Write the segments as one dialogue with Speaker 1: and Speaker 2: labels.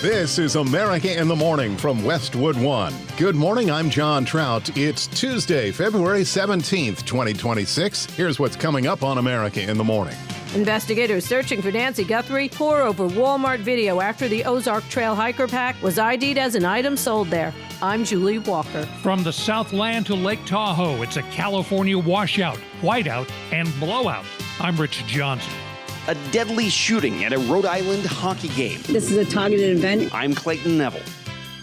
Speaker 1: This is America in the Morning from Westwood One. Good morning, I'm John Trout. It's Tuesday, February 17th, 2026. Here's what's coming up on America in the Morning.
Speaker 2: Investigators searching for Nancy Guthrie pour over Walmart video after the Ozark Trail hiker pack was ID'd as an item sold there. I'm Julie Walker.
Speaker 3: From the Southland to Lake Tahoe, it's a California washout, whiteout, and blowout. I'm Rich Johnson.
Speaker 4: A deadly shooting at a Rhode Island hockey game.
Speaker 5: This is a targeted event.
Speaker 4: I'm Clayton Neville.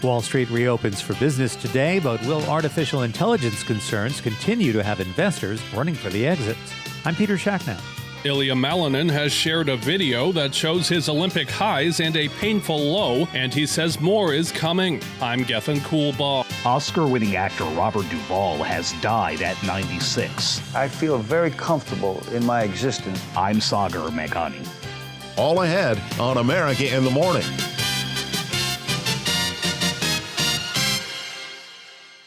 Speaker 6: Wall Street reopens for business today, but will artificial intelligence concerns continue to have investors running for the exits? I'm Peter Schacknow.
Speaker 7: Ilya Malinin has shared a video that shows his Olympic highs and a painful low, and he says more is coming. I'm Gethin Coolbaugh.
Speaker 8: Oscar-winning actor Robert Duvall has died at 96.
Speaker 9: I feel very comfortable in my existence.
Speaker 8: I'm Sagar Meghani.
Speaker 1: All ahead on America in the Morning.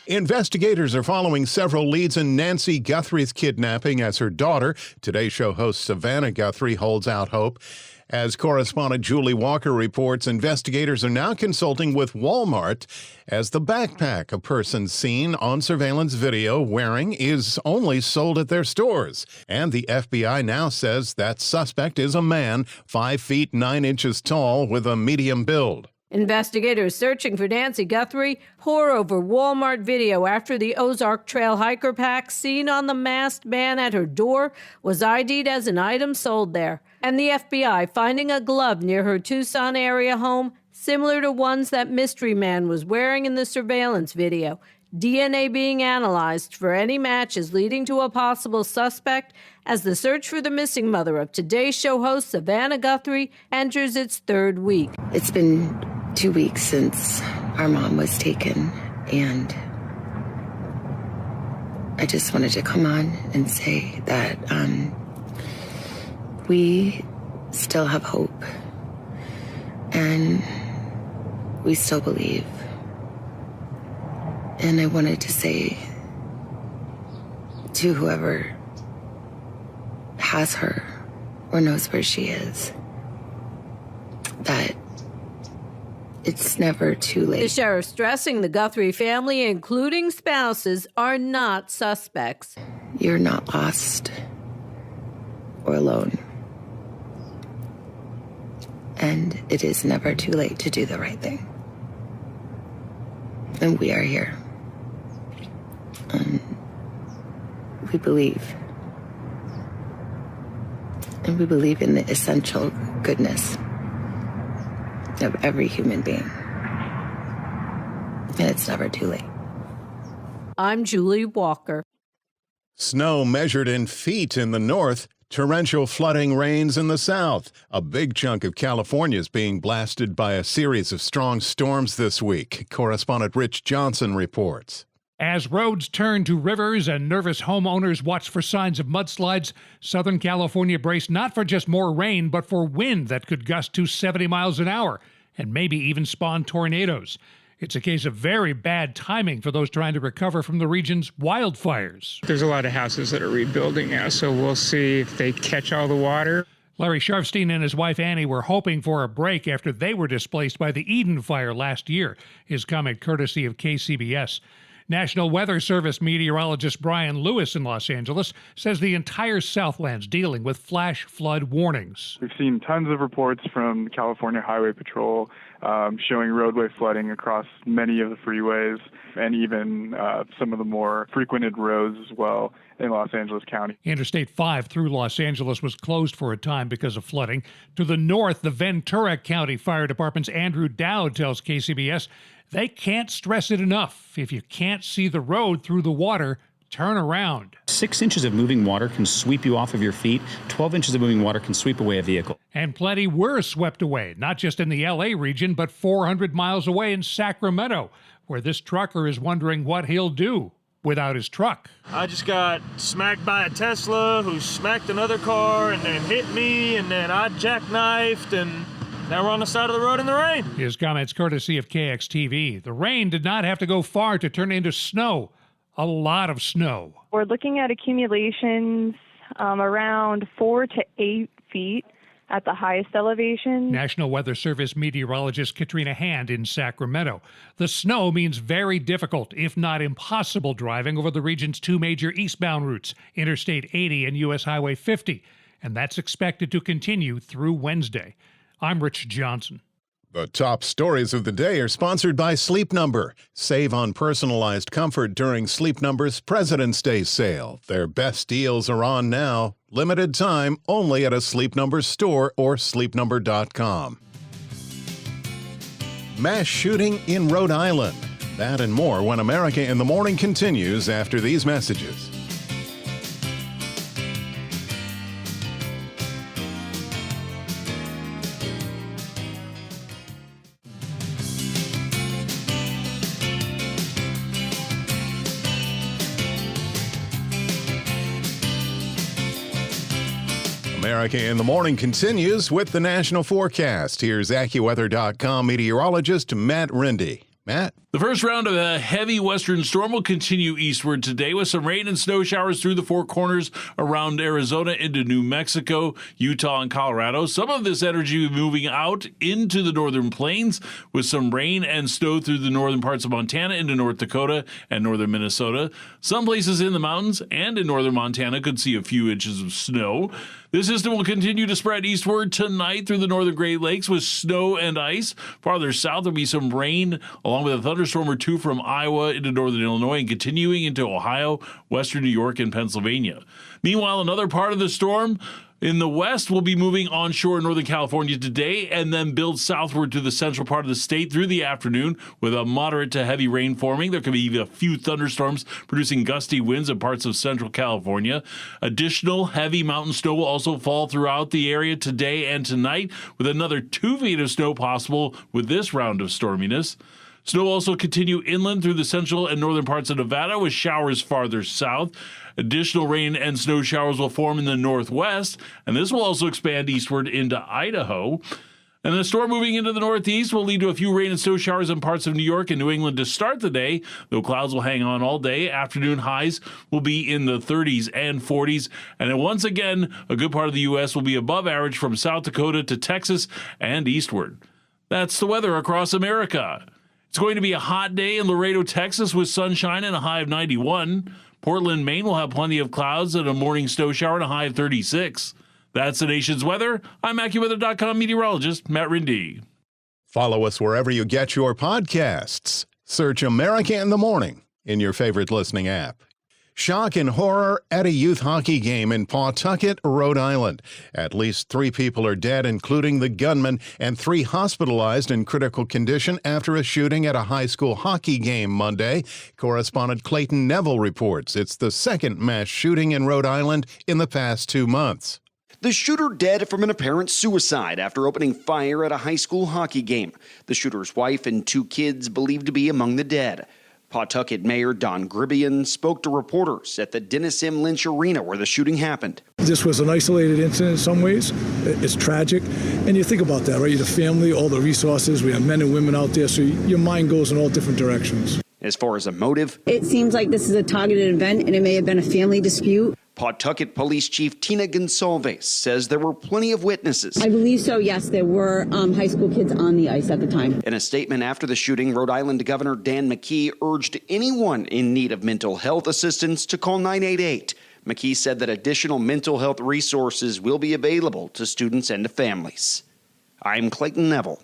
Speaker 1: Investigators are following several leads in Nancy Guthrie's kidnapping as her daughter, Today Show host Savannah Guthrie, holds out hope. As correspondent Julie Walker reports, investigators are now consulting with Walmart as the backpack a person seen on surveillance video wearing is only sold at their stores. And the FBI now says that suspect is a man, 5 feet 9 inches tall with a medium build.
Speaker 2: Investigators searching for Nancy Guthrie pour over Walmart video after the Ozark Trail hiker pack seen on the masked man at her door was ID'd as an item sold there. And the FBI finding a glove near her Tucson area home similar to ones that mystery man was wearing in the surveillance video. DNA being analyzed for any matches leading to a possible suspect as the search for the missing mother of Today Show host Savannah Guthrie enters its third week.
Speaker 10: It's been 2 weeks since our mom was taken, and I just wanted to come on and say that we still have hope, and we still believe. And I wanted to say to whoever has her or knows where she is that it's never too late.
Speaker 2: The sheriff stressing the Guthrie family, including spouses, are not suspects.
Speaker 10: You're not lost or alone. And it is never too late to do the right thing. And we are here. We believe. And we believe in the essential goodness of every human being. And it's never too late.
Speaker 2: I'm Julie Walker.
Speaker 1: Snow measured in feet in the north, torrential flooding rains in the south. A big chunk of California is being blasted by a series of strong storms this week. Correspondent Rich Johnson reports.
Speaker 3: As roads turn to rivers and nervous homeowners watch for signs of mudslides, Southern California braced not for just more rain, but for wind that could gust to 70 miles an hour and maybe even spawn tornadoes. It's a case of very bad timing for those trying to recover from the region's wildfires.
Speaker 11: There's a lot of houses that are rebuilding now, so we'll see if they catch all the water.
Speaker 3: Larry Sharfstein and his wife Annie were hoping for a break after they were displaced by the Eden fire last year. His comment courtesy of KCBS. National Weather Service meteorologist Brian Lewis in Los Angeles says the entire Southland's dealing with flash flood warnings.
Speaker 12: We've seen tons of reports from California Highway Patrol showing roadway flooding across many of the freeways and even some of the more frequented roads as well in Los Angeles County.
Speaker 3: Interstate 5 through Los Angeles was closed for a time because of flooding. To the north, the Ventura County Fire Department's Andrew Dowd tells KCBS they can't stress it enough. If you can't see the road through the water, turn around.
Speaker 13: 6 inches of moving water can sweep you off of your feet. 12 inches of moving water can sweep away a vehicle.
Speaker 3: And plenty were swept away, not just in the L.A. region, but 400 miles away in Sacramento, where this trucker is wondering what he'll do without his truck.
Speaker 14: I just got smacked by a Tesla who smacked another car and then hit me, and then I jackknifed, and now we're on the side of the road in the rain.
Speaker 3: His comments courtesy of KXTV. The rain did not have to go far to turn into snow. A lot of snow.
Speaker 15: We're looking at accumulations around 4 to 8 feet
Speaker 5: at the highest elevation.
Speaker 3: National Weather Service meteorologist Katrina Hand in Sacramento. The snow means very difficult, if not impossible, driving over the region's two major eastbound routes, Interstate 80 and U.S. Highway 50, and that's expected to continue through Wednesday. I'm Rich Johnson.
Speaker 1: The top stories of the day are sponsored by Sleep Number. Save on personalized comfort during Sleep Number's President's Day sale. Their best deals are on now. Limited time, only at a Sleep Number store or sleepnumber.com. Mass shooting in Rhode Island. That and more when America in the Morning continues after these messages. America in the Morning continues with the national forecast. Here's AccuWeather.com meteorologist Matt Rindy. Matt?
Speaker 15: The first round of a heavy western storm will continue eastward today with some rain and snow showers through the four corners around Arizona into New Mexico, Utah, and Colorado. Some of this energy moving out into the northern plains with some rain and snow through the northern parts of Montana into North Dakota and northern Minnesota. Some places in the mountains and in northern Montana could see a few inches of snow. This system will continue to spread eastward tonight through the northern Great Lakes with snow and ice. Farther south, there'll be some rain along with a thunderstorm or two from Iowa into northern Illinois and continuing into Ohio, western New York, and Pennsylvania. Meanwhile, another part of the storm in the west will be moving onshore in Northern California today and then build southward to the central part of the state through the afternoon with a moderate to heavy rain forming. There could be even a few thunderstorms producing gusty winds in parts of central California. Additional heavy mountain snow will also fall throughout the area today and tonight with another 2 feet of snow possible with this round of storminess. Snow will also continue inland through the central and northern parts of Nevada with showers farther south. Additional rain and snow showers will form in the northwest, and this will also expand eastward into Idaho. And the storm moving into the northeast will lead to a few rain and snow showers in parts of New York and New England to start the day, though clouds will hang on all day. Afternoon highs will be in the 30s and 40s. And then once again, a good part of the U.S. will be above average from South Dakota to Texas and eastward. That's the weather across America. It's going to be a hot day in Laredo, Texas with sunshine and a high of 91. Portland, Maine will have plenty of clouds and a morning snow shower and a high of 36. That's the nation's weather. I'm AccuWeather.com meteorologist Matt Rindy.
Speaker 1: Follow us wherever you get your podcasts. Search America in the Morning in your favorite listening app. Shock and horror at a youth hockey game in Pawtucket, Rhode Island. At least 3 people are dead, including the gunman, and 3 hospitalized in critical condition after a shooting at a high school hockey game Monday. Correspondent Clayton Neville reports it's the second mass shooting in Rhode Island in the past 2 months.
Speaker 4: The shooter dead from an apparent suicide after opening fire at a high school hockey game. The shooter's wife and 2 kids believed to be among the dead. Pawtucket Mayor Don Gribbian spoke to reporters at the Dennis M. Lynch Arena where the shooting happened.
Speaker 16: This was an isolated incident in some ways. It's tragic. And you think about that, right? The family, all the resources. We have men and women out there, so your mind goes in all different directions.
Speaker 4: As far as a motive,
Speaker 17: it seems like this is a targeted event and it may have been a family dispute.
Speaker 4: Pawtucket Police Chief Tina Gonsalves says there were plenty of witnesses.
Speaker 17: I believe so, yes. There were high school kids on the ice at the time.
Speaker 4: In a statement after the shooting, Rhode Island Governor Dan McKee urged anyone in need of mental health assistance to call 988. McKee said that additional mental health resources will be available to students and to families. I'm Clayton Neville.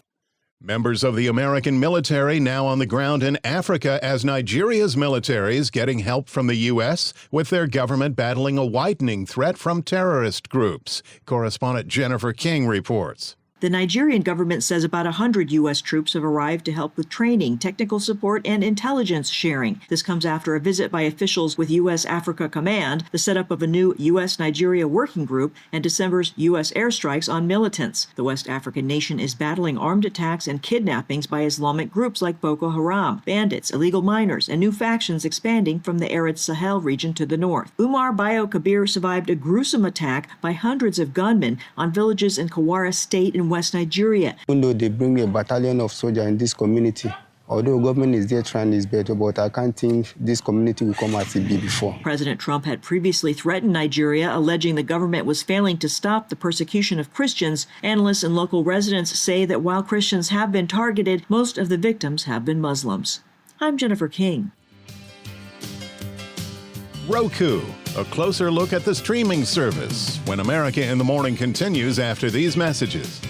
Speaker 1: Members of the American military now on the ground in Africa as Nigeria's military is getting help from the U.S. with their government battling a widening threat from terrorist groups. Correspondent Jennifer King reports.
Speaker 18: The Nigerian government says about 100 U.S. troops have arrived to help with training, technical support, and intelligence sharing. This comes after a visit by officials with U.S. Africa Command, the setup of a new U.S.-Nigeria working group, and December's U.S. airstrikes on militants. The West African nation is battling armed attacks and kidnappings by Islamic groups like Boko Haram, bandits, illegal miners, and new factions expanding from the arid Sahel region to the north. Umar Bayo Kabir survived a gruesome attack by hundreds of gunmen on villages in Kawara State in West Nigeria.
Speaker 19: Even though they bring a battalion of soldiers in this community, Although government is there trying its better, but I can't think this community will come as it be before.
Speaker 18: President Trump had previously threatened Nigeria, alleging the government was failing to stop the persecution of Christians. Analysts and local residents say that while Christians have been targeted, most of the victims have been Muslims. I'm Jennifer King.
Speaker 1: Roku, a closer look at the streaming service when America in the Morning continues after these messages.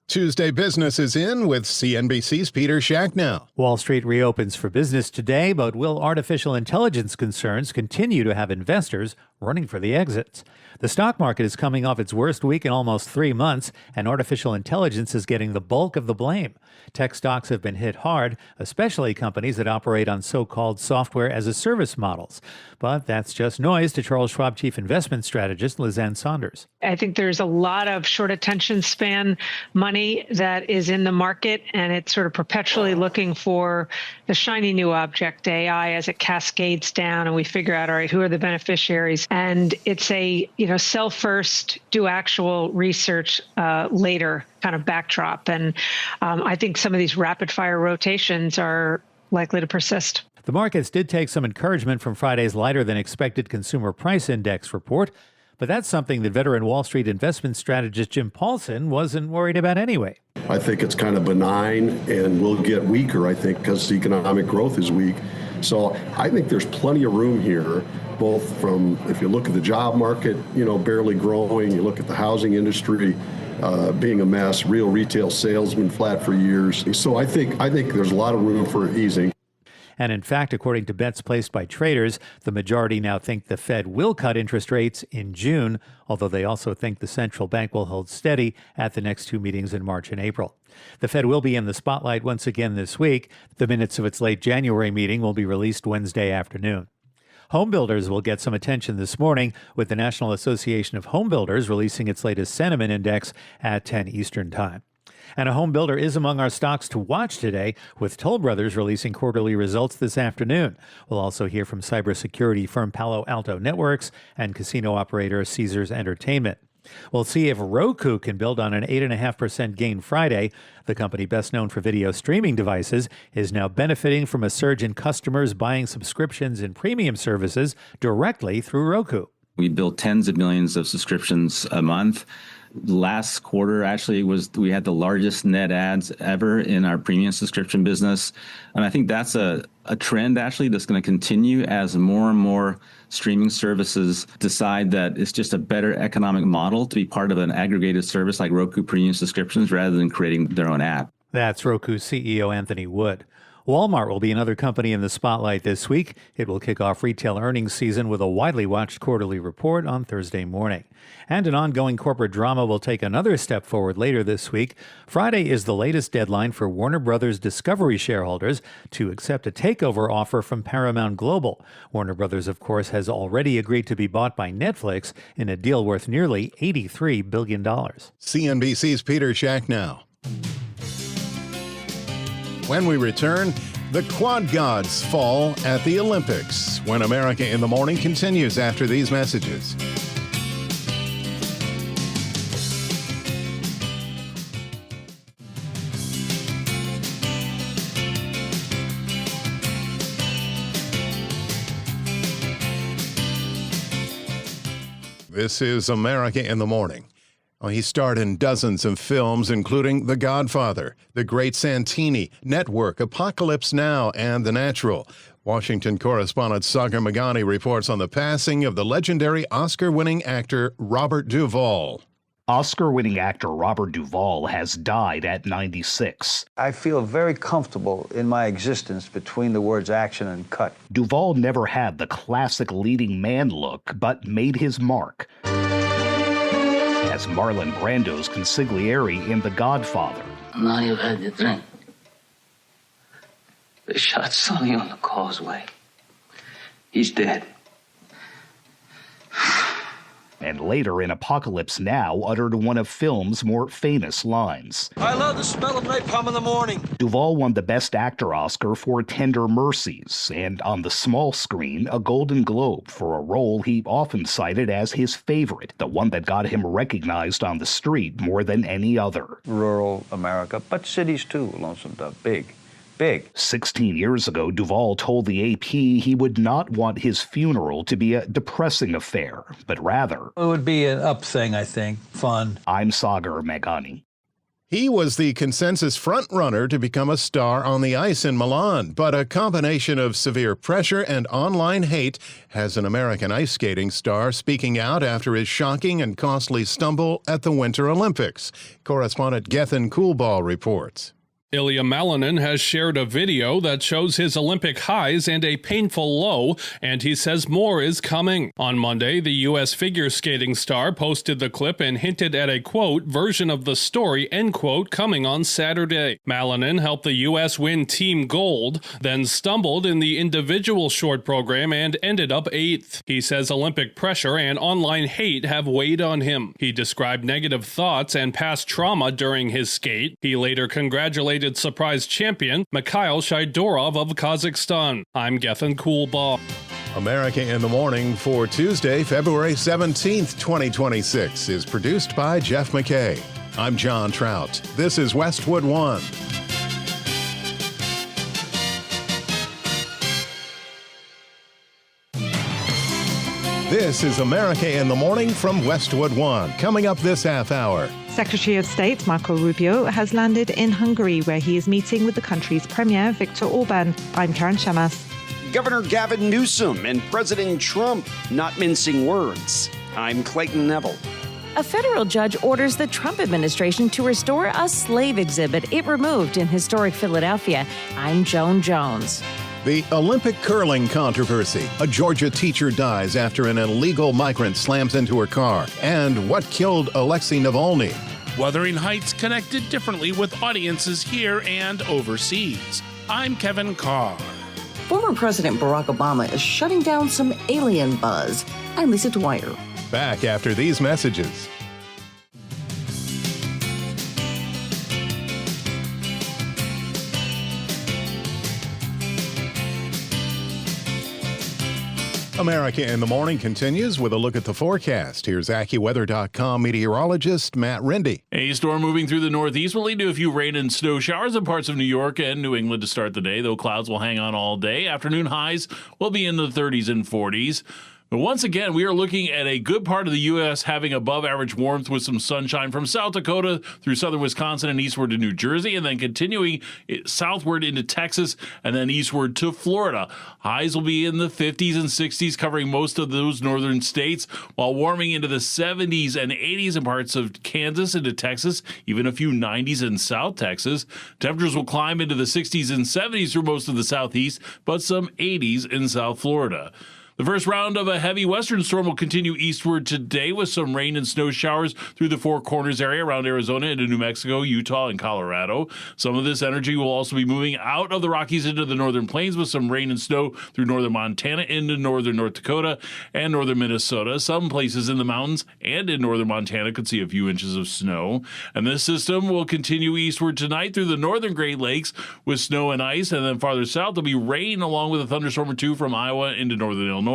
Speaker 1: Tuesday Business is in with CNBC's Peter Shacknow.
Speaker 6: Wall Street reopens for business today, but will artificial intelligence concerns continue to have investors running for the exits? The stock market is coming off its worst week in almost 3 months, and artificial intelligence is getting the bulk of the blame. Tech stocks have been hit hard, especially companies that operate on so-called software-as-a-service models. But that's just noise to Charles Schwab Chief Investment Strategist Lizanne Saunders.
Speaker 20: I think there's a lot of short attention span money that is in the market, and it's sort of perpetually looking for the shiny new object, AI, as it cascades down, and we figure out, all right, who are the beneficiaries? And it's a, sell first, do actual research later kind of backdrop. And I think some of these rapid fire rotations are likely to persist.
Speaker 6: The markets did take some encouragement from Friday's lighter than expected consumer price index report, but that's something that veteran Wall Street investment strategist Jim Paulson wasn't worried about anyway.
Speaker 21: I think it's kind of benign and will get weaker, I think, because the economic growth is weak. So I think there's plenty of room here, both from, if you look at the job market, barely growing, you look at the housing industry being a mess, real retail salesmen flat for years. So I think there's a lot of room for easing.
Speaker 6: And in fact, according to bets placed by traders, the majority now think the Fed will cut interest rates in June, although they also think the central bank will hold steady at the next 2 meetings in March and April. The Fed will be in the spotlight once again this week. The minutes of its late January meeting will be released Wednesday afternoon. Home builders will get some attention this morning, with the National Association of Home Builders releasing its latest sentiment index at 10 Eastern Time. And a home builder is among our stocks to watch today, with Toll Brothers releasing quarterly results this afternoon. We'll also hear from cybersecurity firm Palo Alto Networks and casino operator Caesars Entertainment. We'll see if Roku can build on an 8.5% gain Friday. The company, best known for video streaming devices, is now benefiting from a surge in customers buying subscriptions and premium services directly through Roku.
Speaker 22: We build tens of millions of subscriptions a month. Last quarter, actually, we had the largest net adds ever in our premium subscription business. And I think that's a trend, actually, that's going to continue as more and more streaming services decide that it's just a better economic model to be part of an aggregated service like Roku premium subscriptions rather than creating their own app.
Speaker 6: That's Roku CEO Anthony Wood. Walmart will be another company in the spotlight this week. It will kick off retail earnings season with a widely watched quarterly report on Thursday morning. And an ongoing corporate drama will take another step forward later this week. Friday is the latest deadline for Warner Brothers Discovery shareholders to accept a takeover offer from Paramount Global. Warner Brothers, of course, has already agreed to be bought by Netflix in a deal worth nearly $83 billion.
Speaker 1: CNBC's Peter Shacknow. When we return, the quad gods fall at the Olympics when America in the Morning continues after these messages. This is America in the Morning. He starred in dozens of films, including The Godfather, The Great Santini, Network, Apocalypse Now, and The Natural. Washington correspondent Sagar Magani reports on the passing of the legendary Oscar-winning actor Robert Duvall.
Speaker 8: Oscar-winning actor Robert Duvall has died at 96.
Speaker 9: I feel very comfortable in my existence between the words action and cut.
Speaker 8: Duvall never had the classic leading man look, but made his mark as Marlon Brando's consigliere in The Godfather.
Speaker 23: Now you've had your drink. They shot Sonny on the causeway. He's dead.
Speaker 8: and later in Apocalypse Now uttered one of film's more famous lines.
Speaker 2: I love the smell of napalm in the morning.
Speaker 8: Duvall won the Best Actor Oscar for Tender Mercies, and on the small screen, a Golden Globe for a role he often cited as his favorite, the one that got him recognized on the street more than any other.
Speaker 9: Rural America, but cities too, Lonesome Dove, big.
Speaker 8: 16 years ago, Duvall told the AP he would not want his funeral to be a depressing affair, but rather,
Speaker 9: it would be an up thing, I think, fun.
Speaker 8: I'm Sagar Meghani.
Speaker 1: He was the consensus frontrunner to become a star on the ice in Milan, but a combination of severe pressure and online hate has an American ice skating star speaking out after his shocking and costly stumble at the Winter Olympics. Correspondent Gethin Coolball reports.
Speaker 7: Ilya Malinin has shared a video that shows his Olympic highs and a painful low, and he says more is coming. On Monday, the U.S. figure skating star posted the clip and hinted at a, quote, version of the story, end quote, coming on Saturday. Malinin helped the U.S. win team gold, then stumbled in the individual short program and ended up 8th. He says Olympic pressure and online hate have weighed on him. He described negative thoughts and past trauma during his skate. He later congratulated surprise champion Mikhail Shaidorov of Kazakhstan. I'm Gethin Coolball.
Speaker 1: America in the Morning for Tuesday, February 17th, 2026 is produced by Jeff McKay. I'm John Trout. This is Westwood One. This is America in the Morning from Westwood One. Coming up this half hour.
Speaker 5: Secretary of State Marco Rubio has landed in Hungary, where he is meeting with the country's Premier Viktor Orban. I'm Karen Shamas.
Speaker 4: Governor Gavin Newsom and President Trump not mincing words. I'm Clayton Neville.
Speaker 10: A federal judge orders the Trump administration to restore a slave exhibit it removed in historic Philadelphia. I'm Joan Jones.
Speaker 1: The Olympic curling controversy. A Georgia teacher dies after an illegal migrant slams into her car. And what killed Alexei Navalny?
Speaker 24: Wuthering Heights connected differently with audiences here and overseas. I'm Kevin Carr.
Speaker 25: Former President Barack Obama is shutting down some alien buzz. I'm Lisa Dwyer.
Speaker 1: Back after these messages. America in the Morning continues with a look at the forecast. Here's AccuWeather.com meteorologist Matt Rindy.
Speaker 15: A storm moving through the northeast will lead to a few rain and snow showers in parts of New York and New England to start the day, though clouds will hang on all day. Afternoon highs will be in the 30s and 40s. But once again, we are looking at a good part of the U.S. having above average warmth with some sunshine from South Dakota through southern Wisconsin and eastward to New Jersey, and then continuing southward into Texas and then eastward to Florida. Highs will be in the 50s and 60s, covering most of those northern states, while warming into the 70s and 80s in parts of Kansas into Texas, even a few 90s in South Texas. Temperatures will climb into the 60s and 70s through most of the southeast, but some 80s in South Florida. The first round of a heavy western storm will continue eastward today with some rain and snow showers through the Four Corners area around Arizona into New Mexico, Utah, and Colorado. Some of this energy will also be moving out of the Rockies into the northern plains with some rain and snow through northern Montana into northern North Dakota and northern Minnesota. Some places in the mountains and in northern Montana could see a few inches of snow. And this system will continue eastward tonight through the northern Great Lakes with snow and ice, and then farther south there'll be rain along with a thunderstorm or two from Iowa into northern Illinois,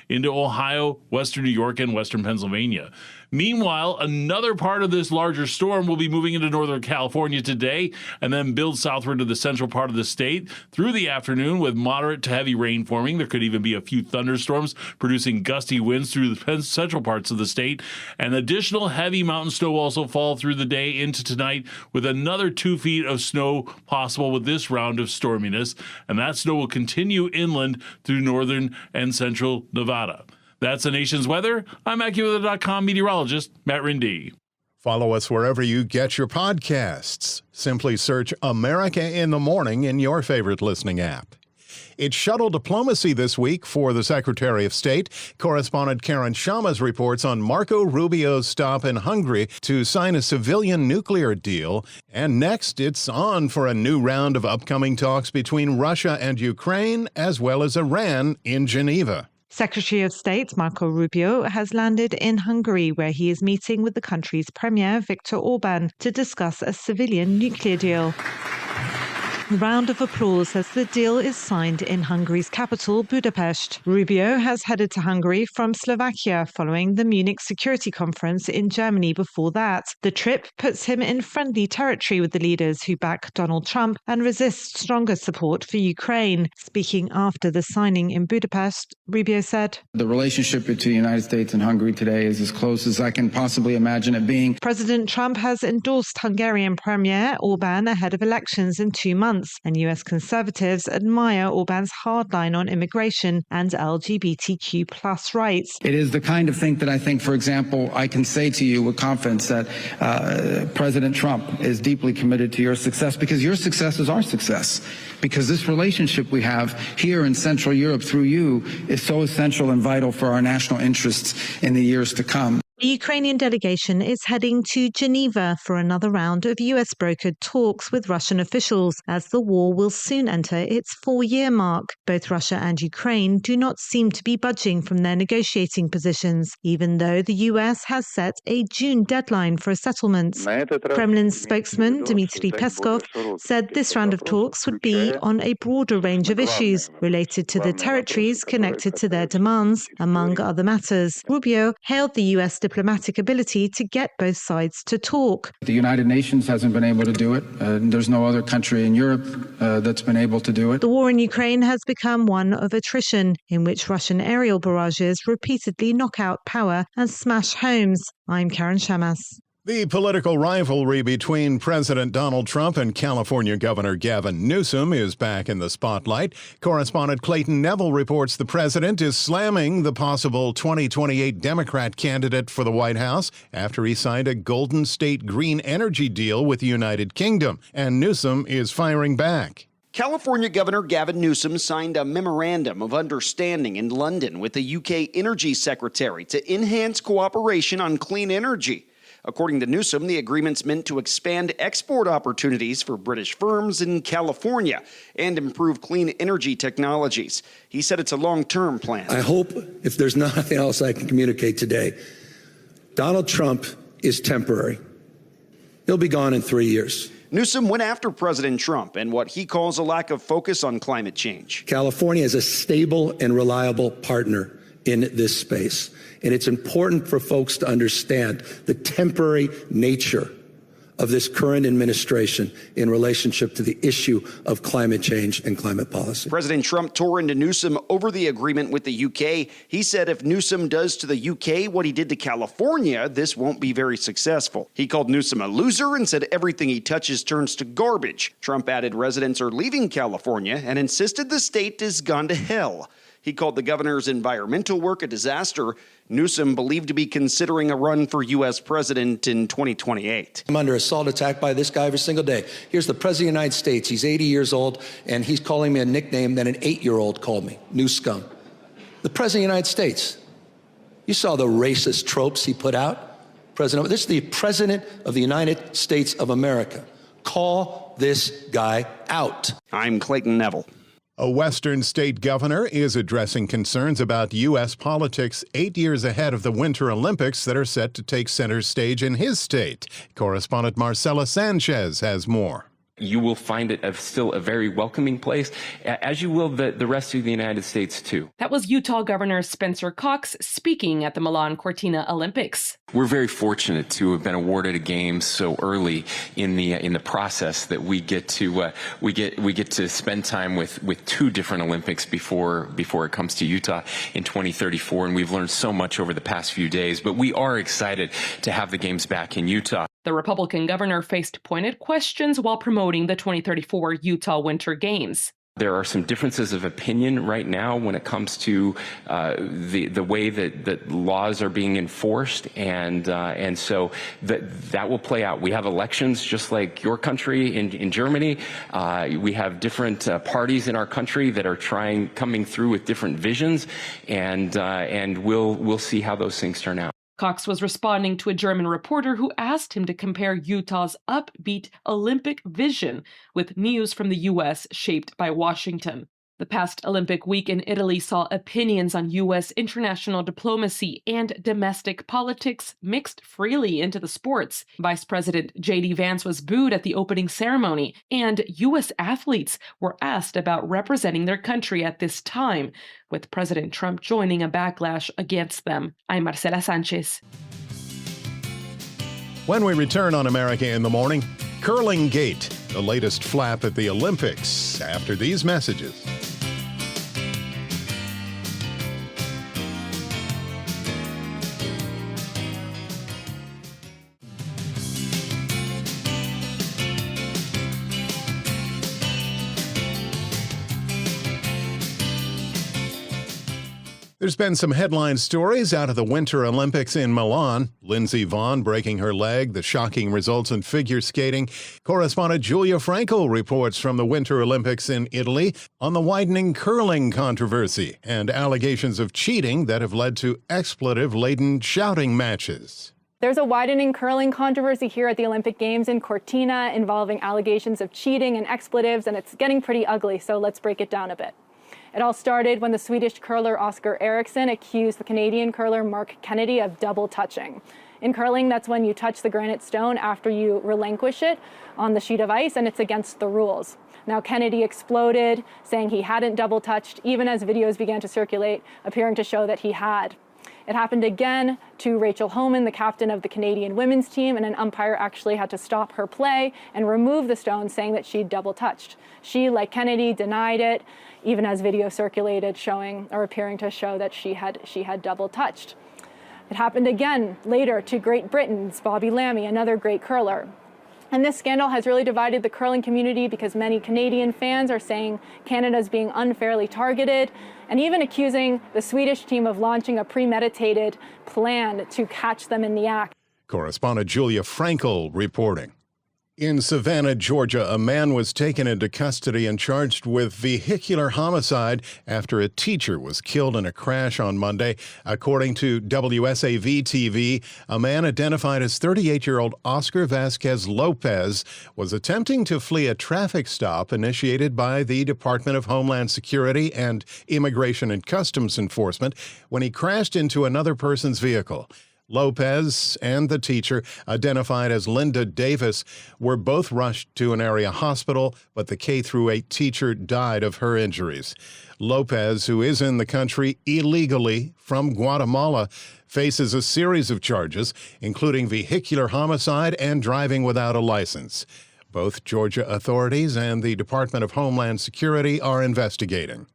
Speaker 15: into Ohio, western New York, and western Pennsylvania. Meanwhile, another part of this larger storm will be moving into northern California today and then build southward to the central part of the state through the afternoon with moderate to heavy rain forming. There could even be a few thunderstorms producing gusty winds through the central parts of the state. And additional heavy mountain snow will also fall through the day into tonight with another 2 feet of snow possible with this round of storminess. And that snow will continue inland through northern and central Nevada. That's the nation's weather. I'm AccuWeather.com meteorologist Matt Rindy.
Speaker 1: Follow us wherever you get your podcasts. Simply search America in the Morning in your favorite listening app. It's shuttle diplomacy this week for the Secretary of State. Correspondent Karen Shamas reports on Marco Rubio's stop in Hungary to sign a civilian nuclear deal. And next, it's on for a new round of upcoming talks between Russia and Ukraine, as well as Iran in Geneva.
Speaker 5: Secretary of State Marco Rubio has landed in Hungary, where he is meeting with the country's Premier Viktor Orban to discuss a civilian nuclear deal. A round of applause as the deal is signed in Hungary's capital, Budapest. Rubio has headed to Hungary from Slovakia following the Munich Security Conference in Germany before that. The trip puts him in friendly territory with the leaders who back Donald Trump and resist stronger support for Ukraine. Speaking after the signing in Budapest, Rubio said,
Speaker 3: "The relationship between the United States and Hungary today is as close as I can possibly imagine it being."
Speaker 5: President Trump has endorsed Hungarian Premier Orban ahead of elections in 2 months. And US conservatives admire Orban's hardline on immigration and LGBTQ plus rights.
Speaker 3: It is the kind of thing that I think, for example, I can say to you with confidence that President Trump is deeply committed to your success, because your success is our success. Because this relationship we have here in Central Europe through you is so essential and vital for our national interests in the years to come.
Speaker 5: The Ukrainian delegation is heading to Geneva for another round of US-brokered talks with Russian officials, as the war will soon enter its 4-year mark. Both Russia and Ukraine do not seem to be budging from their negotiating positions, even though the US has set a June deadline for a settlement. Kremlin spokesman Dmitry Peskov said this round of talks would be on a broader range of issues related to the territories connected to their demands, among other matters. Rubio hailed the US diplomatic ability to get both sides to talk.
Speaker 3: The United Nations hasn't been able to do it. There's no other country in Europe that's been able to do it.
Speaker 5: The war in Ukraine has become one of attrition, in which Russian aerial barrages repeatedly knock out power and smash homes. I'm Karen Shamas.
Speaker 1: The political rivalry between President Donald Trump and California Governor Gavin Newsom is back in the spotlight. Correspondent Clayton Neville reports the president is slamming the possible 2028 Democrat candidate for the White House after he signed a Golden State green energy deal with the United Kingdom, and Newsom is firing back.
Speaker 4: California Governor Gavin Newsom signed a memorandum of understanding in London with the UK Energy Secretary to enhance cooperation on clean energy. According to Newsom, the agreement's meant to expand export opportunities for British firms in California and improve clean energy technologies. He said it's a long-term plan.
Speaker 11: I hope, if there's nothing else I can communicate today, Donald Trump is temporary. He'll be gone in 3 years.
Speaker 4: Newsom went after President Trump and what he calls a lack of focus on climate change.
Speaker 11: California is a stable and reliable partner in this space. And it's important for folks to understand the temporary nature of this current administration in relationship to the issue of climate change and climate policy.
Speaker 4: President Trump tore into Newsom over the agreement with the UK. He said if Newsom does to the UK what he did to California, this won't be very successful. He called Newsom a loser and said everything he touches turns to garbage. Trump added residents are leaving California and insisted the state has gone to hell. He called the governor's environmental work a disaster. Newsom believed to be considering a run for U.S. president in 2028.
Speaker 11: I'm under assault attack by this guy every single day. Here's the president of the United States. He's 80 years old, and he's calling me a nickname that an 8-year-old called me, New Scum. The president of the United States. You saw the racist tropes he put out. This is the president of the United States of America. Call this guy out.
Speaker 4: I'm Clayton Neville.
Speaker 1: A Western state governor is addressing concerns about U.S. politics 8 years ahead of the Winter Olympics that are set to take center stage in his state. Correspondent Marcela Sanchez has more.
Speaker 12: You will find it still a very welcoming place, as you will the rest of the United States, too.
Speaker 13: That was Utah Governor Spencer Cox speaking at the Milan Cortina Olympics.
Speaker 12: We're very fortunate to have been awarded a game so early in the process that we get to spend time with 2 different Olympics before it comes to Utah in 2034, and we've learned so much over the past few days. But we are excited to have the games back in Utah.
Speaker 13: The Republican governor faced pointed questions while promoting the 2034 Utah Winter Games.
Speaker 12: There are some differences of opinion right now when it comes to the way that laws are being enforced, and so that will play out. We have elections just like your country in Germany. We have different parties in our country that are coming through with different visions, and we'll see how those things turn out.
Speaker 13: Cox was responding to a German reporter who asked him to compare Utah's upbeat Olympic vision with news from the U.S. shaped by Washington. The past Olympic week in Italy saw opinions on U.S. international diplomacy and domestic politics mixed freely into the sports. Vice President J.D. Vance was booed at the opening ceremony, and U.S. athletes were asked about representing their country at this time, with President Trump joining a backlash against them. I'm Marcela Sanchez.
Speaker 1: When we return on America in the Morning, Curling Gate, the latest flap at the Olympics, after these messages. There's been some headline stories out of the Winter Olympics in Milan. Lindsey Vonn breaking her leg, the shocking results in figure skating. Correspondent Julia Frankel reports from the Winter Olympics in Italy on the widening curling controversy and allegations of cheating that have led to expletive-laden shouting matches.
Speaker 14: There's a widening curling controversy here at the Olympic Games in Cortina involving allegations of cheating and expletives, and it's getting pretty ugly, so let's break it down a bit. It all started when the Swedish curler Oscar Eriksson accused the Canadian curler Mark Kennedy of double touching. In curling, that's when you touch the granite stone after you relinquish it on the sheet of ice, and it's against the rules. Now, Kennedy exploded, saying he hadn't double touched, even as videos began to circulate, appearing to show that he had. It happened again to Rachel Homan, the captain of the Canadian women's team, and an umpire actually had to stop her play and remove the stone, saying that she'd double touched. She, like Kennedy, denied it, even as video circulated showing or appearing to show that she had double touched. It happened again later to Great Britain's Bobby Lammy, another great curler. And this scandal has really divided the curling community because many Canadian fans are saying Canada's being unfairly targeted and even accusing the Swedish team of launching a premeditated plan to catch them in the act.
Speaker 1: Correspondent Julia Frankel reporting. In Savannah, Georgia, a man was taken into custody and charged with vehicular homicide after a teacher was killed in a crash on Monday. According to WSAV-TV, a man identified as 38-year-old Oscar Vasquez Lopez was attempting to flee a traffic stop initiated by the Department of Homeland Security and Immigration and Customs Enforcement when he crashed into another person's vehicle. Lopez and the teacher, identified as Linda Davis, were both rushed to an area hospital, but the K-8 teacher died of her injuries. Lopez, who is in the country illegally from Guatemala, faces a series of charges, including vehicular homicide and driving without a license. Both Georgia authorities and the Department of Homeland Security are investigating.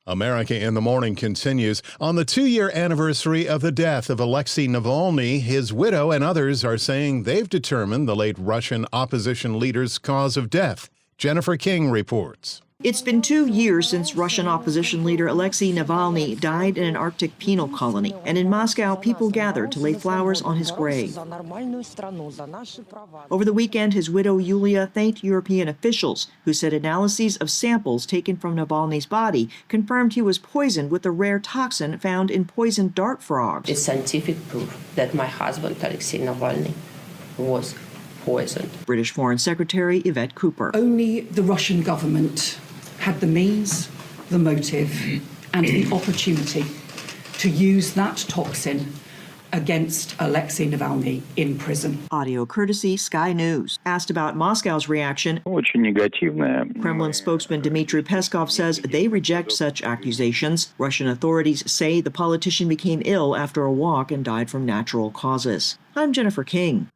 Speaker 1: America in the Morning continues. On the 2-year anniversary of the death of Alexei Navalny, his widow and others are saying they've determined the late Russian opposition leader's cause of death. Jennifer King reports.
Speaker 16: It's been 2 years since Russian opposition leader Alexei Navalny died in an Arctic penal colony, and in Moscow, people gathered to lay flowers on his grave. Over the weekend, his widow Yulia thanked European officials who said analyses of samples taken from Navalny's body confirmed he was poisoned with a rare toxin found in poisoned dart frogs.
Speaker 17: It's scientific proof that my husband, Alexei Navalny, was poisoned.
Speaker 16: British Foreign Secretary Yvette Cooper.
Speaker 18: Only the Russian government had the means, the motive, and the opportunity to use that toxin against Alexei Navalny in prison.
Speaker 16: Audio courtesy Sky News. Asked about Moscow's reaction, Kremlin spokesman Dmitry Peskov says they reject such accusations. Russian authorities say the politician became ill after a walk and died from natural causes. I'm Jennifer King.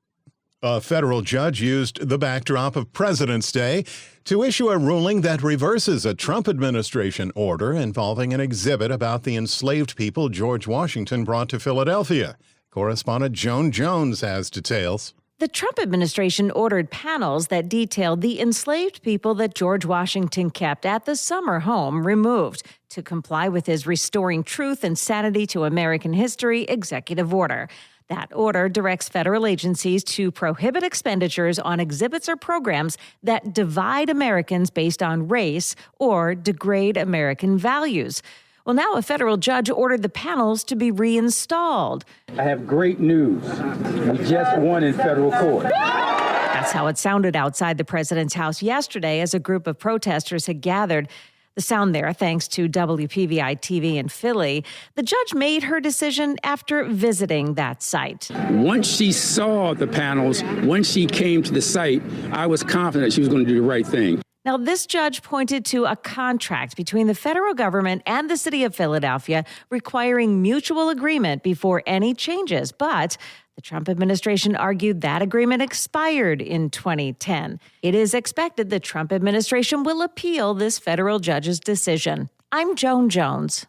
Speaker 1: A federal judge used the backdrop of President's Day to issue a ruling that reverses a Trump administration order involving an exhibit about the enslaved people George Washington brought to Philadelphia. Correspondent Joan Jones has details.
Speaker 10: The Trump administration ordered panels that detailed the enslaved people that George Washington kept at the summer home removed to comply with his Restoring Truth and Sanity to American History executive order. That order directs federal agencies to prohibit expenditures on exhibits or programs that divide Americans based on race or degrade American values. Well, now a federal judge ordered the panels to be reinstalled.
Speaker 19: I have great news. We just won in federal court.
Speaker 10: That's how it sounded outside the president's house yesterday as a group of protesters had gathered. The sound there, thanks to WPVI TV in Philly. The judge made her decision after visiting that site.
Speaker 19: Once she saw the panels, once she came to the site, I was confident she was going to do the right thing.
Speaker 10: Now, this judge pointed to a contract between the federal government and the city of Philadelphia requiring mutual agreement before any changes. But the Trump administration argued that agreement expired in 2010. It is expected the Trump administration will appeal this federal judge's decision. I'm Joan Jones.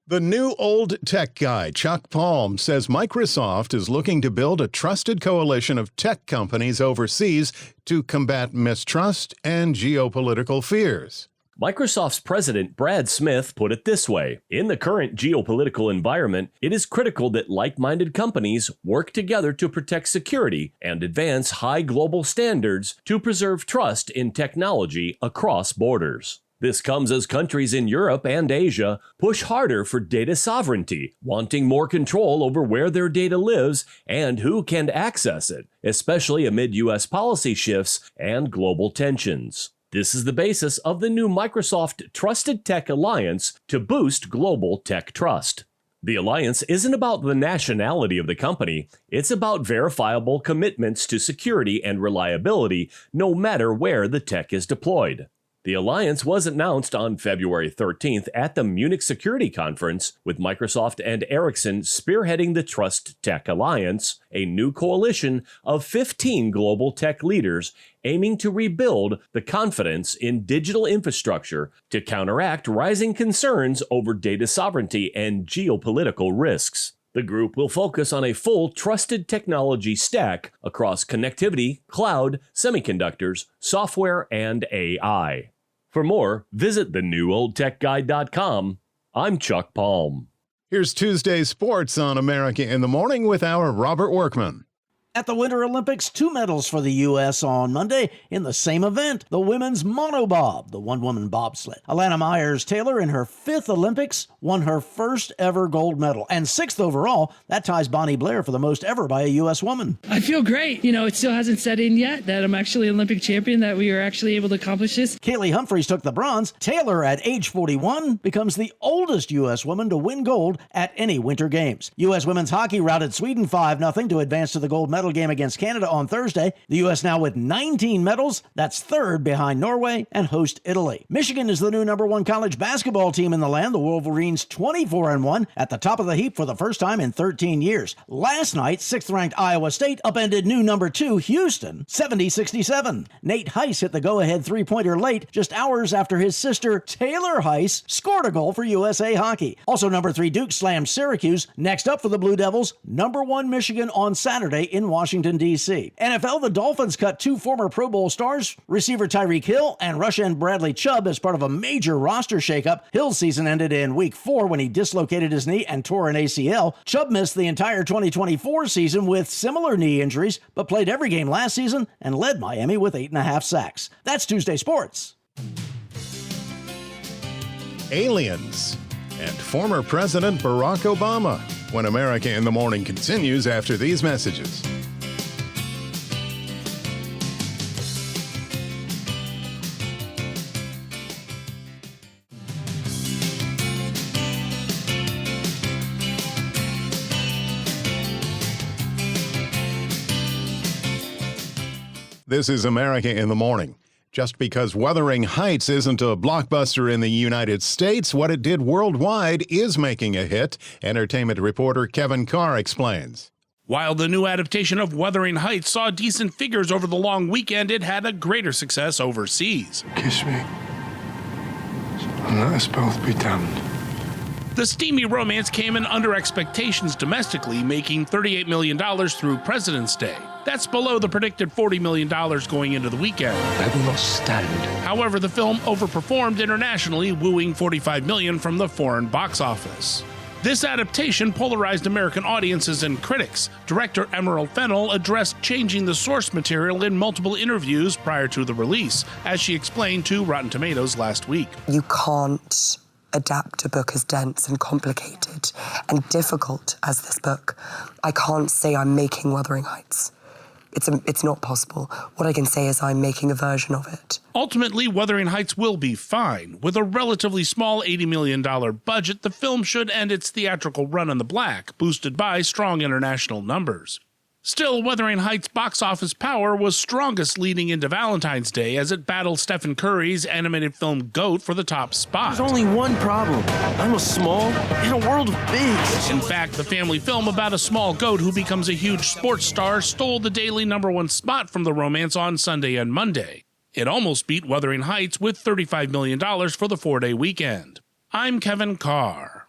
Speaker 1: The new old tech guy, Chuck Palm, says Microsoft is looking to build a trusted coalition of tech companies overseas to combat mistrust and geopolitical fears.
Speaker 6: Microsoft's president, Brad Smith, put it this way: in the current geopolitical environment, it is critical that like-minded companies work together to protect security and advance high global standards to preserve trust in technology across borders. This comes as countries in Europe and Asia push harder for data sovereignty, wanting more control over where their data lives and who can access it, especially amid U.S. policy shifts and global tensions. This is the basis of the new Microsoft Trusted Tech Alliance to boost global tech trust. The alliance isn't about the nationality of the company, it's about verifiable commitments to security and reliability no matter where the tech is deployed. The alliance was announced on February 13th at the Munich Security Conference, with Microsoft and Ericsson spearheading the Trust Tech Alliance, a new coalition of 15 global tech leaders aiming to rebuild the confidence in digital infrastructure to counteract rising concerns over data sovereignty and geopolitical risks. The group will focus on a full trusted technology stack across connectivity, cloud, semiconductors, software, and AI. For more, visit thenewoldtechguide.com. I'm Chuck Palm.
Speaker 1: Here's Tuesday's sports on America in the Morning with our Robert Workman.
Speaker 20: At the Winter Olympics, 2 medals for the U.S. on Monday in the same event, the women's monobob, the one-woman bobsled. Alana Myers-Taylor, in her 5th Olympics, won her first ever gold medal, and 6th overall. That ties Bonnie Blair for the most ever by a U.S. woman.
Speaker 21: I feel great. It still hasn't set in yet that I'm actually an Olympic champion, that we were actually able to accomplish this.
Speaker 20: Kaylee Humphries took the bronze. Taylor, at age 41, becomes the oldest U.S. woman to win gold at any Winter Games. U.S. women's hockey routed Sweden 5-0 to advance to the gold medal game against Canada on Thursday. The U.S. now with 19 medals. That's 3rd behind Norway and host Italy. Michigan is the new #1 college basketball team in the land. The Wolverines 24-1 at the top of the heap for the first time in 13 years. Last night, 6th-ranked Iowa State upended new #2 Houston 70-67. Nate Heiss hit the go-ahead three-pointer late, just hours after his sister Taylor Heiss scored a goal for USA Hockey. Also, #3 Duke slammed Syracuse. Next up for the Blue Devils, #1 Michigan on Saturday in Washington, D.C. NFL, the Dolphins cut 2 former Pro Bowl stars, receiver Tyreek Hill and rush end Bradley Chubb, as part of a major roster shakeup. Hill's season ended in Week 4 when he dislocated his knee and tore an ACL. Chubb missed the entire 2024 season with similar knee injuries, but played every game last season and led Miami with 8.5 sacks. That's Tuesday Sports.
Speaker 1: Aliens and former President Barack Obama. When America in the Morning continues after these messages. This is America in the Morning. Just because Wuthering Heights isn't a blockbuster in the United States, what it did worldwide is making a hit. Entertainment reporter Kevin Carr explains.
Speaker 24: While the new adaptation of Wuthering Heights saw decent figures over the long weekend, it had a greater success overseas.
Speaker 22: Kiss me, and let us both be damned.
Speaker 24: The steamy romance came in under expectations domestically, making $38 million through President's Day. That's below the predicted $40 million going into the weekend.
Speaker 22: I will not stand.
Speaker 24: However, the film overperformed internationally, wooing $45 million from the foreign box office. This adaptation polarized American audiences and critics. Director Emerald Fennell addressed changing the source material in multiple interviews prior to the release, as she explained to Rotten Tomatoes last week.
Speaker 23: You can't adapt a book as dense and complicated and difficult as this book. I can't say I'm making Wuthering Heights. It's not possible. What I can say is I'm making a version of it.
Speaker 24: Ultimately, Wuthering Heights will be fine. With a relatively small $80 million budget, the film should end its theatrical run in the black, boosted by strong international numbers. Still, Wuthering Heights' box office power was strongest leading into Valentine's Day as it battled Stephen Curry's animated film Goat for the top spot.
Speaker 2: There's only one problem. I'm a small in a world of bigs.
Speaker 24: In fact, the family film about a small goat who becomes a huge sports star stole the daily #1 spot from the romance on Sunday and Monday. It almost beat Wuthering Heights with $35 million for the 4-day weekend. I'm Kevin Carr.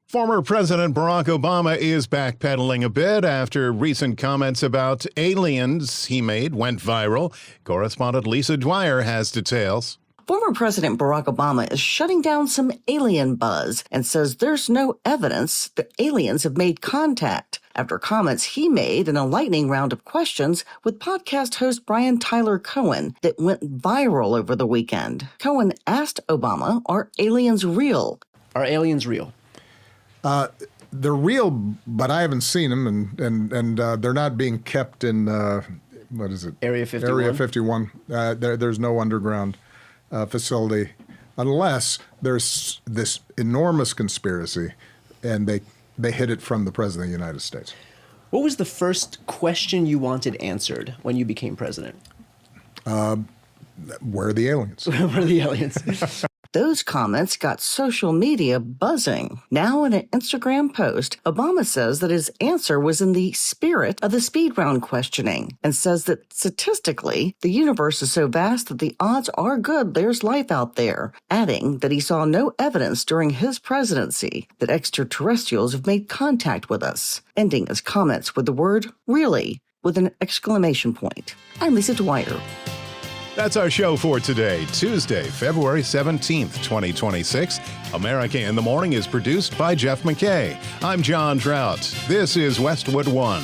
Speaker 1: Former President Barack Obama is backpedaling a bit after recent comments about aliens he made went viral. Correspondent Lisa Dwyer has details.
Speaker 7: Former President Barack Obama is shutting down some alien buzz and says there's no evidence that aliens have made contact after comments he made in a lightning round of questions with podcast host Brian Tyler Cohen that went viral over the weekend. Cohen asked Obama, are aliens real?
Speaker 8: Are aliens real?
Speaker 9: They're real, but I haven't seen them, and they're not being kept in, what is it?
Speaker 8: Area 51?
Speaker 9: Area 51. There's no underground facility unless there's this enormous conspiracy, and they hid it from the President of the United States.
Speaker 8: What was the first question you wanted answered when you became president?
Speaker 9: Where are the aliens?
Speaker 8: Where are the aliens?
Speaker 7: Those comments got social media buzzing. Now in an Instagram post, Obama says that his answer was in the spirit of the speed round questioning and says that statistically, the universe is so vast that the odds are good there's life out there, adding that he saw no evidence during his presidency that extraterrestrials have made contact with us, ending his comments with the word really with an exclamation point. I'm Lisa Dwyer.
Speaker 1: That's our show for today, Tuesday, February 17th, 2026. America in the Morning is produced by Jeff McKay. I'm John Trout. This is Westwood One.